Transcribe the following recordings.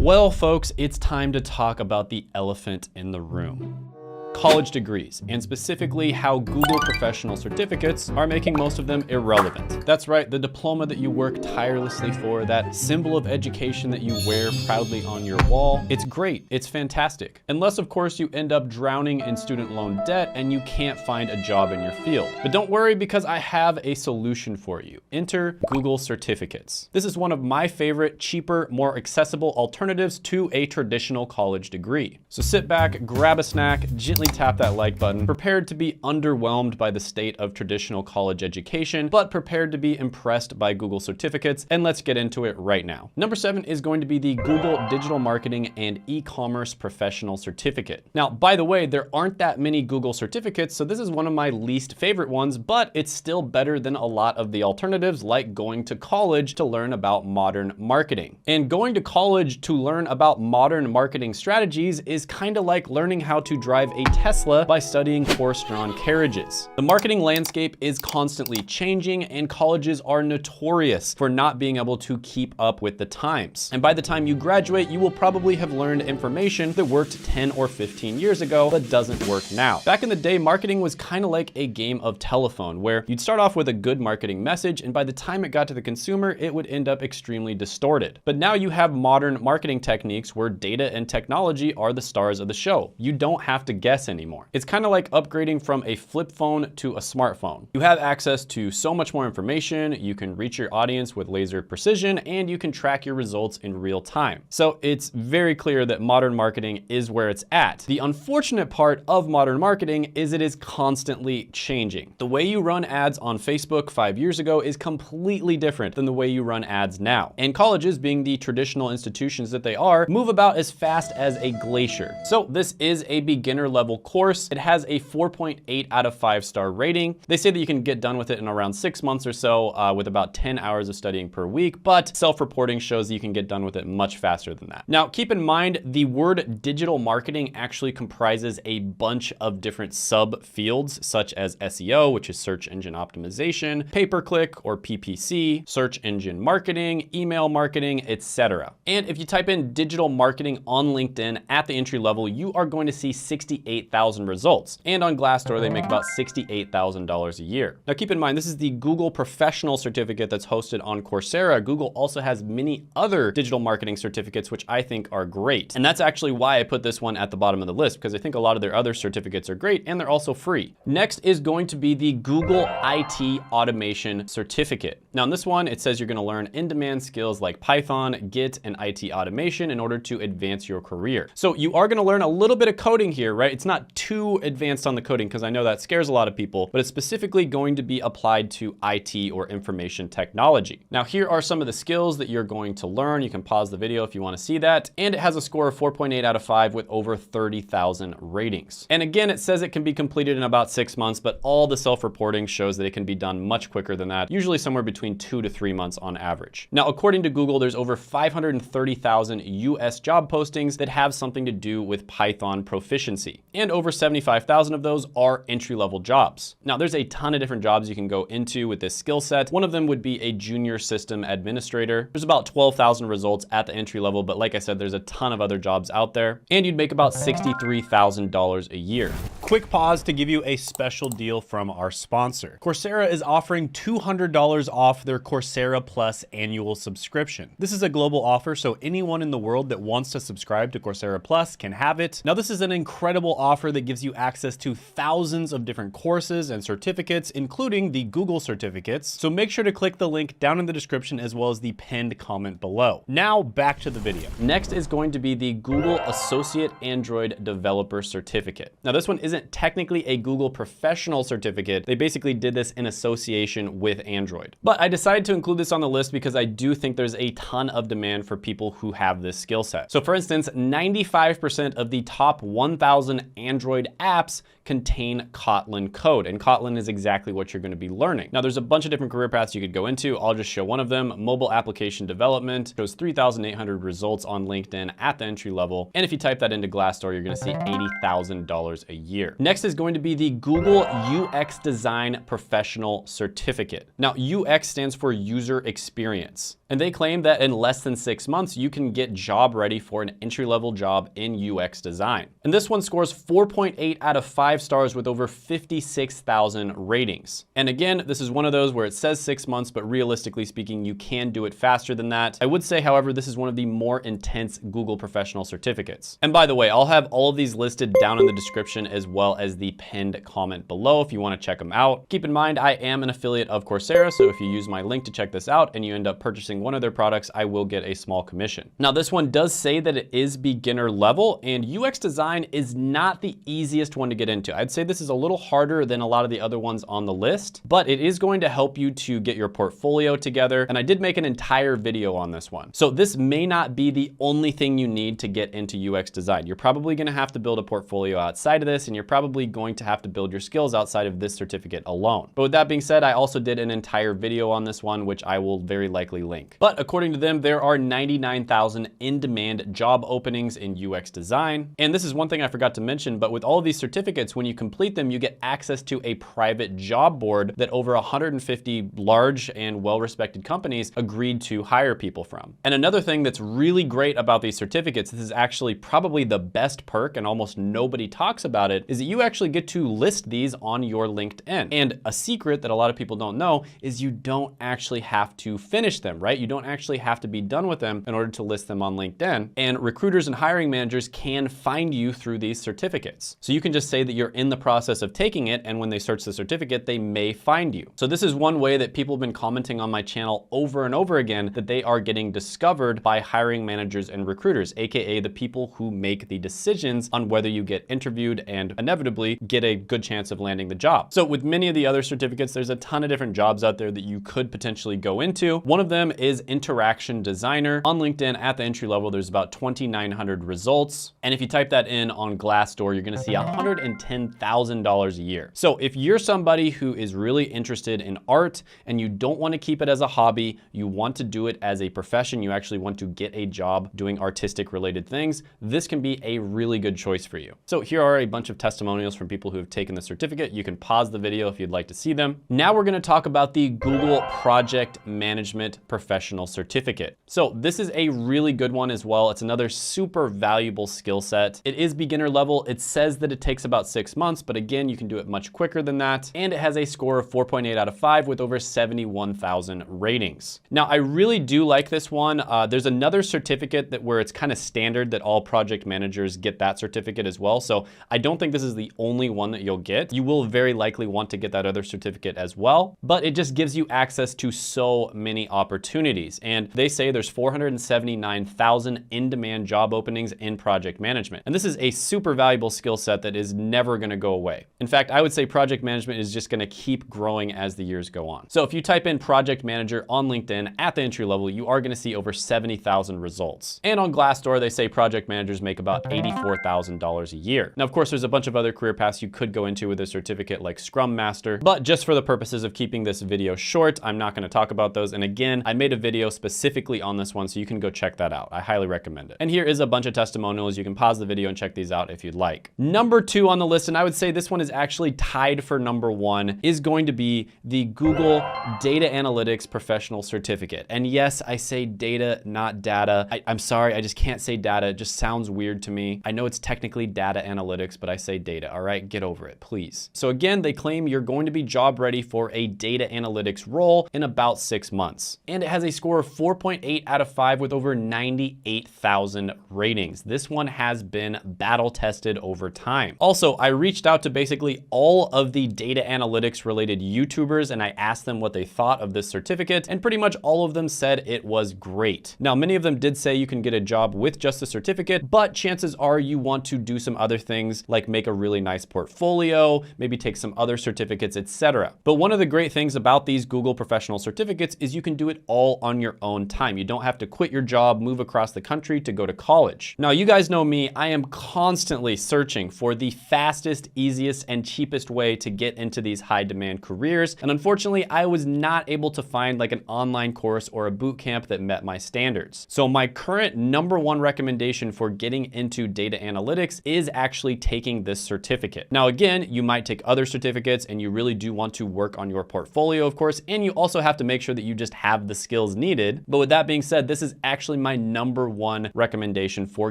Well, folks, it's time to talk about the elephant in the room. College degrees, and specifically how Google professional certificates are making most of them irrelevant. That's right, the diploma that you work tirelessly for, that symbol of education that you wear proudly on your wall, it's great, it's fantastic. Unless, of course, you end up drowning in student loan debt and you can't find a job in your field. But don't worry, because I have a solution for you. Enter Google Certificates. This is one of my favorite, cheaper, more accessible alternatives to a traditional college degree. So sit back, grab a snack, gently tap that like button, prepared to be underwhelmed by the state of traditional college education, but prepared to be impressed by Google Certificates, and let's get into it right now. Number 7 is going to be the Google Digital Marketing and E-commerce Professional Certificate. Now, by the way, there aren't that many Google certificates, so this is one of my least favorite ones, but it's still better than a lot of the alternatives, like going to college to learn about modern marketing. And going to college to learn about modern marketing strategies is kind of like learning how to drive a Tesla by studying horse-drawn carriages. The marketing landscape is constantly changing, and colleges are notorious for not being able to keep up with the times. And by the time you graduate, you will probably have learned information that worked 10 or 15 years ago but doesn't work now. Back in the day, marketing was kind of like a game of telephone, where you'd start off with a good marketing message, and by the time it got to the consumer, it would end up extremely distorted. But now you have modern marketing techniques where data and technology are the stars of the show. You don't have to guess anymore. It's kind of like upgrading from a flip phone to a smartphone. You have access to so much more information, you can reach your audience with laser precision, and you can track your results in real time. So it's very clear that modern marketing is where it's at. The unfortunate part of modern marketing is it is constantly changing. The way you run ads on Facebook 5 years ago is completely different than the way you run ads now. And colleges, being the traditional institutions that they are, move about as fast as a glacier. So this is a beginner level course. It has a 4.8 out of 5-star rating. They say that you can get done with it in around 6 months or so with about 10 hours of studying per week, but self-reporting shows that you can get done with it much faster than that. Now, keep in mind, the word digital marketing actually comprises a bunch of different sub-fields, such as SEO, which is search engine optimization, pay-per-click or PPC, search engine marketing, email marketing, etc. And if you type in digital marketing on LinkedIn at the entry level, you are going to see 68,000 results. And on Glassdoor, they make about $68,000 a year. Now keep in mind, this is the Google Professional Certificate that's hosted on Coursera. Google also has many other digital marketing certificates, which I think are great. And that's actually why I put this one at the bottom of the list, because I think a lot of their other certificates are great and they're also free. Next is going to be the Google IT Automation Certificate. Now in this one, it says you're going to learn in-demand skills like Python, Git, and IT automation in order to advance your career. So you are going to learn a little bit of coding here, right? It's not too advanced on the coding because I know that scares a lot of people, but it's specifically going to be applied to IT or information technology. Now here are some of the skills that you're going to learn. You can pause the video if you want to see that. And it has a score of 4.8 out of 5 with over 30,000 ratings. And again, it says it can be completed in about 6 months, but all the self-reporting shows that it can be done much quicker than that, usually somewhere between 2 to 3 months on average. Now, according to Google, there's over 530,000 US job postings that have something to do with Python proficiency. And over 75,000 of those are entry-level jobs. Now, there's a ton of different jobs you can go into with this skill set. One of them would be a junior system administrator. There's about 12,000 results at the entry level, but like I said, there's a ton of other jobs out there. And you'd make about $63,000 a year. Quick pause to give you a special deal from our sponsor. Coursera is offering $200 off their Coursera Plus annual subscription. This is a global offer, so anyone in the world that wants to subscribe to Coursera Plus can have it. Now, this is an incredible offer that gives you access to thousands of different courses and certificates, including the Google certificates. So make sure to click the link down in the description as well as the pinned comment below. Now back to the video. Next is going to be the Google Associate Android Developer Certificate. Now this one isn't technically a Google Professional Certificate. They basically did this in association with Android. But I decided to include this on the list because I do think there's a ton of demand for people who have this skill set. So for instance, 95% of the top 1,000 Android apps contain Kotlin code, and Kotlin is exactly what you're going to be learning. Now, there's a bunch of different career paths you could go into. I'll just show one of them. Mobile application development shows 3,800 results on LinkedIn at the entry level. And if you type that into Glassdoor, you're going to see $80,000 a year. Next is going to be the Google UX Design Professional Certificate. Now, UX stands for user experience. And they claim that in less than 6 months, you can get job ready for an entry-level job in UX design. And this one scores 4.8 out of 5 stars with over 56,000 ratings. And again, this is one of those where it says 6 months, but realistically speaking, you can do it faster than that. I would say, however, this is one of the more intense Google professional certificates. And by the way, I'll have all of these listed down in the description as well as the pinned comment below if you want to check them out. Keep in mind, I am an affiliate of Coursera, so if you use my link to check this out and you end up purchasing one of their products, I will get a small commission. Now, this one does say that it is beginner level, and UX design is not the easiest one to get into. I'd say this is a little harder than a lot of the other ones on the list, but it is going to help you to get your portfolio together. And I did make an entire video on this one. So this may not be the only thing you need to get into UX design. You're probably going to have to build a portfolio outside of this, and you're probably going to have to build your skills outside of this certificate alone. But with that being said, I also did an entire video on this one, which I will very likely link. But according to them, there are 99,000 in-demand job openings in UX design. And this is one thing I forgot to mention, but with all of these certificates, when you complete them, you get access to a private job board that over 150 large and well-respected companies agreed to hire people from. And another thing that's really great about these certificates, this is actually probably the best perk and almost nobody talks about it, is that you actually get to list these on your LinkedIn. And a secret that a lot of people don't know is you don't actually have to finish them, right? You don't actually have to be done with them in order to list them on LinkedIn. And recruiters and hiring managers can find you through these certificates. So you can just say that you're in the process of taking it, and when they search the certificate, they may find you. So this is one way that people have been commenting on my channel over and over again that they are getting discovered by hiring managers and recruiters, aka the people who make the decisions on whether you get interviewed and inevitably get a good chance of landing the job. So with many of the other certificates, there's a ton of different jobs out there that you could potentially go into. One of them is interaction designer. On LinkedIn at the entry level, there's about 2,900 results. And if you type that in on Glassdoor, you're gonna see $110,000 a year. So if you're somebody who is really interested in art and you don't wanna keep it as a hobby, you want to do it as a profession, you actually want to get a job doing artistic related things, this can be a really good choice for you. So here are a bunch of testimonials from people who have taken the certificate. You can pause the video if you'd like to see them. Now we're gonna talk about the Google Project Management Professional Certificate. So this is a really good one as well. It's another super valuable skill set. It is beginner level. It says that it takes about 6 months, but again, you can do it much quicker than that. And it has a score of 4.8 out of 5 with over 71,000 ratings. Now, I really do like this one. There's another certificate that where it's kind of standard that all project managers get that certificate as well. So I don't think this is the only one that you'll get. You will very likely want to get that other certificate as well, but it just gives you access to so many opportunities. And they say there's 479,000 in-demand job openings in project management. And this is a super valuable skill set that is never gonna go away. In fact, I would say project management is just gonna keep growing as the years go on. So if you type in project manager on LinkedIn at the entry level, you are gonna see over 70,000 results. And on Glassdoor, they say project managers make about $84,000 a year. Now, of course, there's a bunch of other career paths you could go into with a certificate like Scrum Master, but just for the purposes of keeping this video short, I'm not gonna talk about those. And again, I made a video specifically on this one, so you can go check that out. I highly recommend it. And here is a bunch of testimonials. You can pause the video and check these out if you'd like. Number 2 on the list, and I would say this one is actually tied for number 1, is going to be the Google Data Analytics Professional Certificate. And yes, I say data, not data. I'm sorry, I just can't say data. It just sounds weird to me. I know it's technically data analytics, but I say data, all right? Get over it, please. So again, they claim you're going to be job ready for a data analytics role in about 6 months. And it has a score of 4.8 out of 5 with over 98,000 ratings. This one has been battle tested over time. Also, I reached out to basically all of the data analytics related YouTubers and I asked them what they thought of this certificate, and pretty much all of them said it was great. Now, many of them did say you can get a job with just a certificate, but chances are you want to do some other things like make a really nice portfolio, maybe take some other certificates, etc. But one of the great things about these Google professional certificates is you can do it all on your own time. You don't have to quit your job, move across the country to go to college. Now, you guys know me, I am constantly searching for the fast fastest, easiest, and cheapest way to get into these high demand careers. And unfortunately, I was not able to find like an online course or a boot camp that met my standards. So my current #1 recommendation for getting into data analytics is actually taking this certificate. Now, again, you might take other certificates and you really do want to work on your portfolio, of course, and you also have to make sure that you just have the skills needed. But with that being said, this is actually my #1 recommendation for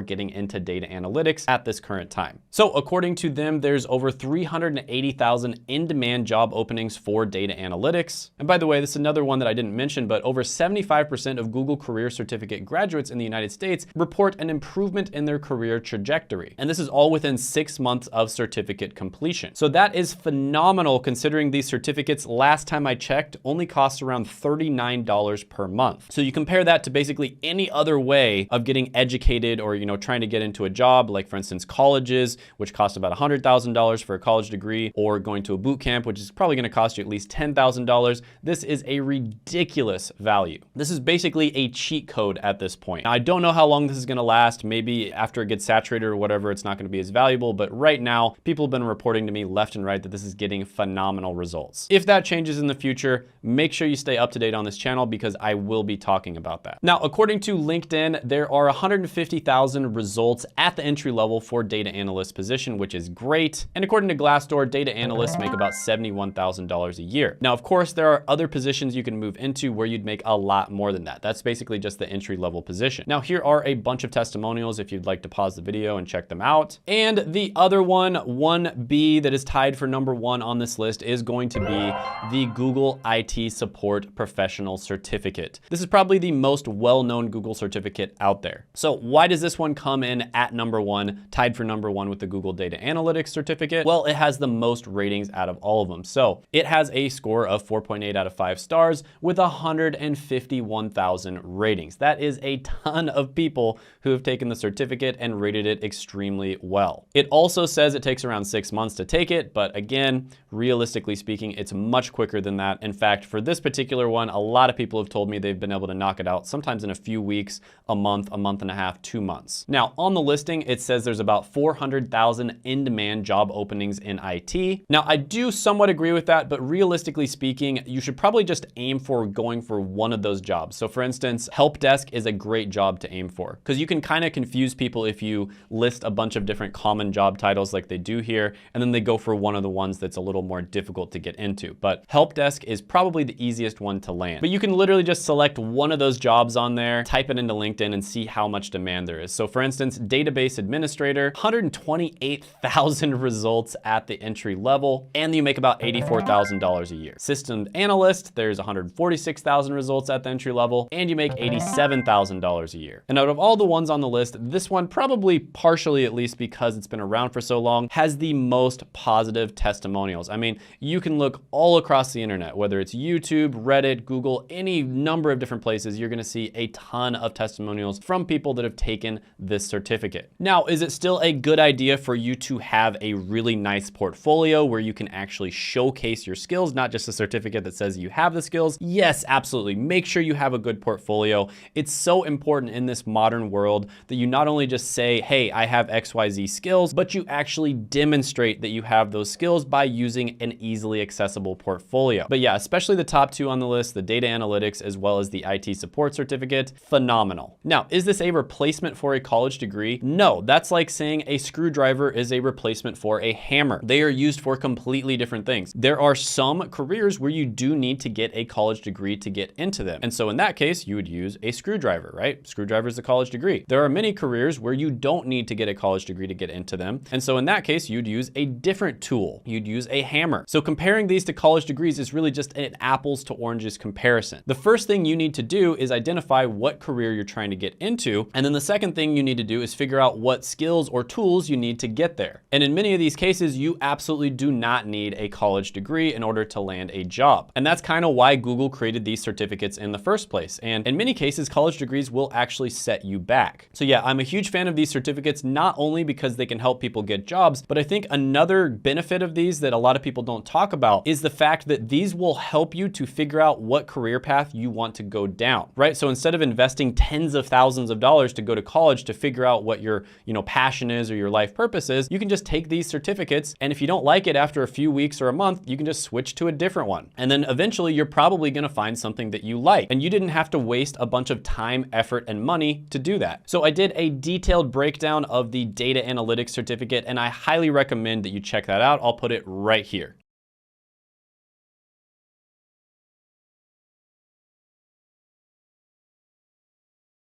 getting into data analytics at this current time. So according to them, there's over 380,000 in-demand job openings for data analytics. And by the way, this is another one that I didn't mention, but over 75% of Google Career Certificate graduates in the United States report an improvement in their career trajectory. And this is all within 6 months of certificate completion. So that is phenomenal considering these certificates, last time I checked, only cost around $39 per month. So you compare that to basically any other way of getting educated or, trying to get into a job, like for instance, colleges, which cost about $100,000 for a college degree, or going to a boot camp, which is probably going to cost you at least $10,000. This is a ridiculous value. This is basically a cheat code at this point. Now, I don't know how long this is going to last. Maybe after it gets saturated or whatever, it's not going to be as valuable. But right now, people have been reporting to me left and right that this is getting phenomenal results. If that changes in the future, make sure you stay up to date on this channel because I will be talking about that. Now, according to LinkedIn, there are 150,000 results at the entry level for data analyst position, which is great. And according to Glassdoor, data analysts make about $71,000 a year. Now, of course, there are other positions you can move into where you'd make a lot more than that. That's basically just the entry level position. Now, here are a bunch of testimonials if you'd like to pause the video and check them out. And the other one, 1B, that is tied for #1 on this list is going to be the Google IT Support Professional Certificate. This is probably the most well-known Google certificate out there. So why does this one come in at #1, tied for #1 with the Google Data Analytics certificate? Well, it has the most ratings out of all of them. So it has a score of 4.8 out of 5 stars with 151,000 ratings. That is a ton of people who have taken the certificate and rated it extremely well. It also says it takes around 6 months to take it, but again, realistically speaking, it's much quicker than that. In fact, for this particular one, a lot of people have told me they've been able to knock it out sometimes in a few weeks, a month and a half, 2 months. Now, on the listing, it says there's about 400,000 in-demand job openings in IT. Now, I do somewhat agree with that, but realistically speaking, you should probably just aim for going for one of those jobs. So for instance, help desk is a great job to aim for because you can kind of confuse people if you list a bunch of different common job titles like they do here, and then they go for one of the ones that's a little more difficult to get into. But help desk is probably the easiest one to land. But you can literally just select one of those jobs on there, type it into LinkedIn and see how much demand there is. So for instance, database administrator, 128,000 results at the entry level, and you make about $84,000 a year. System analyst, there's 146,000 results at the entry level, and you make $87,000 a year. And out of all the ones on the list, this one, probably partially at least because it's been around for so long, has the most positive testimonials. I mean, you can look all across the internet, whether it's YouTube, Reddit, Google, any number of different places, you're gonna see a ton of testimonials from people that have taken this certificate. Now, is it still a good idea for you to have a really nice portfolio where you can actually showcase your skills, not just a certificate that says you have the skills? Yes, absolutely. Make sure you have a good portfolio. It's so important in this modern world that you not only just say, hey, I have XYZ skills, but you actually demonstrate that you have those skills by using an easily accessible portfolio. But yeah, especially the top two on the list, the data analytics as well as the IT support certificate, phenomenal. Now, is this a replacement for a college degree? No, that's like saying a screwdriver is a replacement for a hammer. They are used for completely different things. There are some careers where you do need to get a college degree to get into them. And so in that case, you would use a screwdriver, right? Screwdriver is a college degree. There are many careers where you don't need to get a college degree to get into them. And so in that case, you'd use a different tool. You'd use a hammer. So comparing these to college degrees is really just an apples to oranges comparison. The first thing you need to do is identify what career you're trying to get into. And then the second thing you need to do is figure out what skills or tools you need to get there. And in many of these cases, you absolutely do not need a college degree in order to land a job. And that's kind of why Google created these certificates in the first place. And in many cases, college degrees will actually set you back. So yeah, I'm a huge fan of these certificates, not only because they can help people get jobs, but I think another benefit of these that a lot of people don't talk about is the fact that these will help you to figure out what career path you want to go down, right? So instead of investing tens of thousands of dollars to go to college to figure out what your passion is or your life purpose is, you can just take these certificates, and if you don't like it after a few weeks or a month, you can just switch to a different one. And then eventually you're probably gonna find something that you like, and you didn't have to waste a bunch of time, effort, and money to do that. So I did a detailed breakdown of the data analytics certificate, and I highly recommend that you check that out. I'll put it right here.